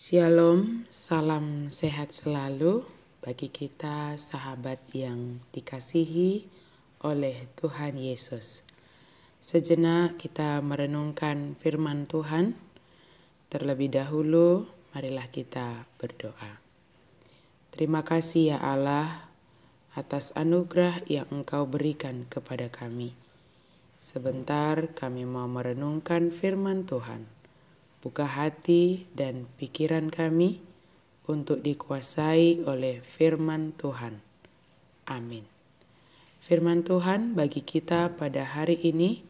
Shalom, salam sehat selalu bagi kita sahabat yang dikasihi oleh Tuhan Yesus. Sejenak kita merenungkan firman Tuhan. Terlebih dahulu, marilah kita berdoa. Terima kasih ya Allah atas anugerah yang Engkau berikan kepada kami. Sebentar kami mau merenungkan firman Tuhan. Buka hati dan pikiran kami untuk dikuasai oleh firman Tuhan. Amin. Firman Tuhan bagi kita pada hari ini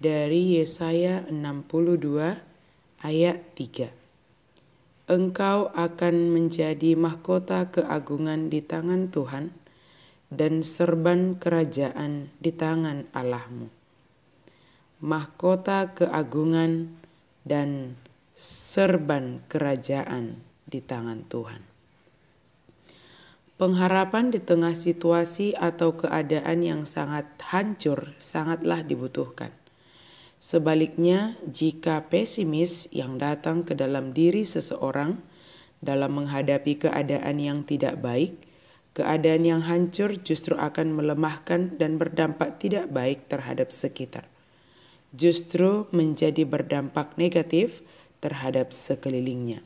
dari Yesaya 62 ayat 3. Engkau akan menjadi mahkota keagungan di tangan Tuhan dan serban kerajaan di tangan Allahmu. Mahkota keagungan dan serban kerajaan di tangan Tuhan. Pengharapan di tengah situasi atau keadaan yang sangat hancur sangatlah dibutuhkan. Sebaliknya, jika pesimis yang datang ke dalam diri seseorang dalam menghadapi keadaan yang tidak baik, keadaan yang hancur justru akan melemahkan dan berdampak tidak baik terhadap sekitar. Justru menjadi berdampak negatif terhadap sekelilingnya.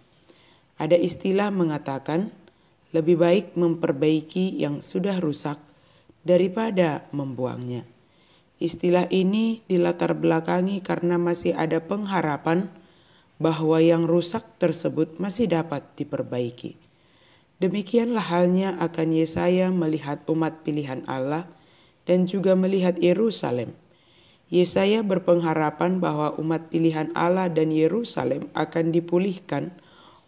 Ada istilah mengatakan, lebih baik memperbaiki yang sudah rusak daripada membuangnya. Istilah ini dilatar belakangi karena masih ada pengharapan bahwa yang rusak tersebut masih dapat diperbaiki. Demikianlah halnya akan Yesaya melihat umat pilihan Allah dan juga melihat Yerusalem. Yesaya berpengharapan bahwa umat pilihan Allah dan Yerusalem akan dipulihkan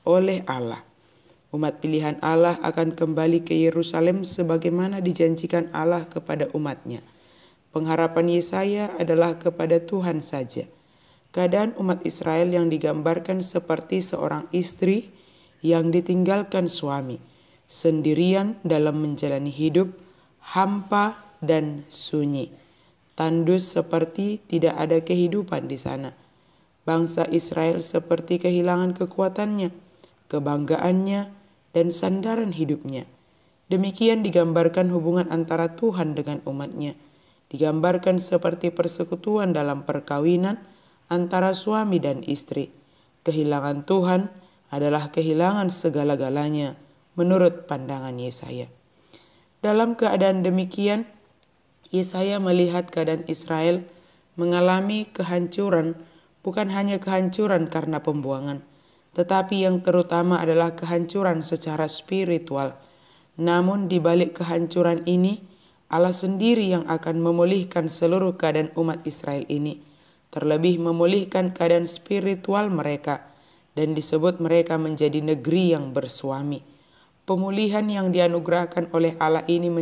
oleh Allah. Umat pilihan Allah akan kembali ke Yerusalem sebagaimana dijanjikan Allah kepada umatnya. Pengharapan Yesaya adalah kepada Tuhan saja. Keadaan umat Israel yang digambarkan seperti seorang istri yang ditinggalkan suami, sendirian dalam menjalani hidup, hampa dan sunyi. Tandus seperti tidak ada kehidupan di sana. Bangsa Israel seperti kehilangan kekuatannya, kebanggaannya, dan sandaran hidupnya. Demikian digambarkan hubungan antara Tuhan dengan umatnya. Digambarkan seperti persekutuan dalam perkawinan antara suami dan istri. Kehilangan Tuhan adalah kehilangan segala-galanya menurut pandangan Yesaya. Dalam keadaan demikian, Yesaya melihat keadaan Israel mengalami kehancuran, bukan hanya kehancuran karena pembuangan, tetapi yang terutama adalah kehancuran secara spiritual. Namun di balik kehancuran ini, Allah sendiri yang akan memulihkan seluruh keadaan umat Israel ini, terlebih memulihkan keadaan spiritual mereka, dan disebut mereka menjadi negeri yang bersuami. Pemulihan yang dianugerahkan oleh Allah ini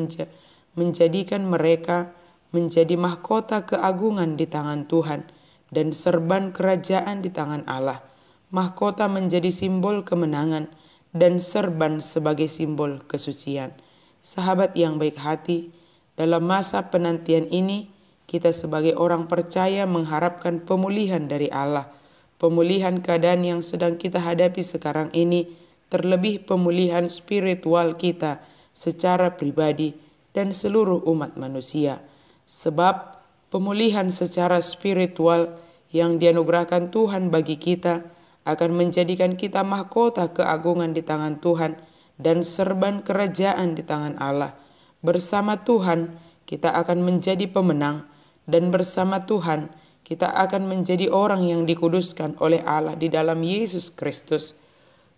menjadikan mereka menjadi mahkota keagungan di tangan Tuhan dan serban kerajaan di tangan Allah. Mahkota menjadi simbol kemenangan dan serban sebagai simbol kesucian. Sahabat yang baik hati, dalam masa penantian ini kita sebagai orang percaya mengharapkan pemulihan dari Allah. Pemulihan keadaan yang sedang kita hadapi sekarang ini, terlebih pemulihan spiritual kita secara pribadi dan seluruh umat manusia. Sebab pemulihan secara spiritual yang dianugerahkan Tuhan bagi kita akan menjadikan kita mahkota keagungan di tangan Tuhan dan serban kerajaan di tangan Allah. Bersama Tuhan kita akan menjadi pemenang, dan bersama Tuhan kita akan menjadi orang yang dikuduskan oleh Allah di dalam Yesus Kristus.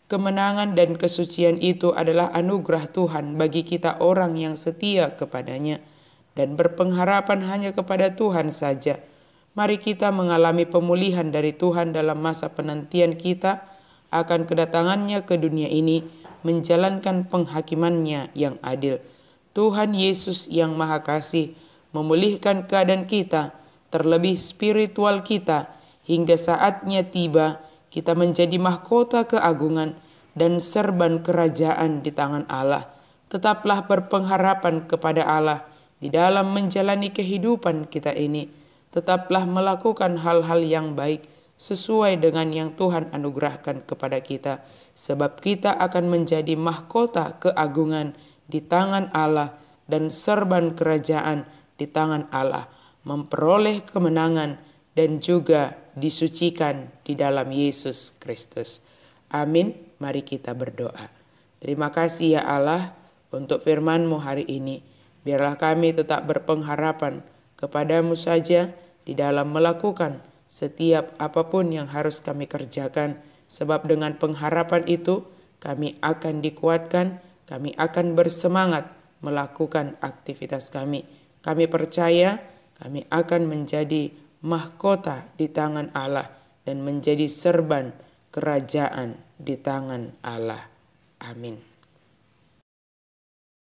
Kemenangan dan kesucian itu adalah anugerah Tuhan bagi kita orang yang setia kepadanya dan berpengharapan hanya kepada Tuhan saja. Mari kita mengalami pemulihan dari Tuhan dalam masa penantian kita akan kedatangannya ke dunia ini menjalankan penghakimannya yang adil. Tuhan Yesus yang Maha Kasih memulihkan keadaan kita, terlebih spiritual kita, hingga saatnya tiba kita menjadi mahkota keagungan dan serban kerajaan di tangan Allah. Tetaplah berpengharapan kepada Allah di dalam menjalani kehidupan kita ini. Tetaplah melakukan hal-hal yang baik sesuai dengan yang Tuhan anugerahkan kepada kita, sebab kita akan menjadi mahkota keagungan di tangan Allah dan serban kerajaan di tangan Allah, memperoleh kemenangan dan juga disucikan di dalam Yesus Kristus. Amin. Mari kita berdoa. Terima kasih ya Allah untuk firman-Mu hari ini. Biarlah kami tetap berpengharapan kepadamu saja di dalam melakukan setiap apapun yang harus kami kerjakan. Sebab dengan pengharapan itu kami akan dikuatkan, kami akan bersemangat melakukan aktivitas kami. Kami percaya kami akan menjadi mahkota di tangan Allah dan menjadi serban kerajaan di tangan Allah. Amin.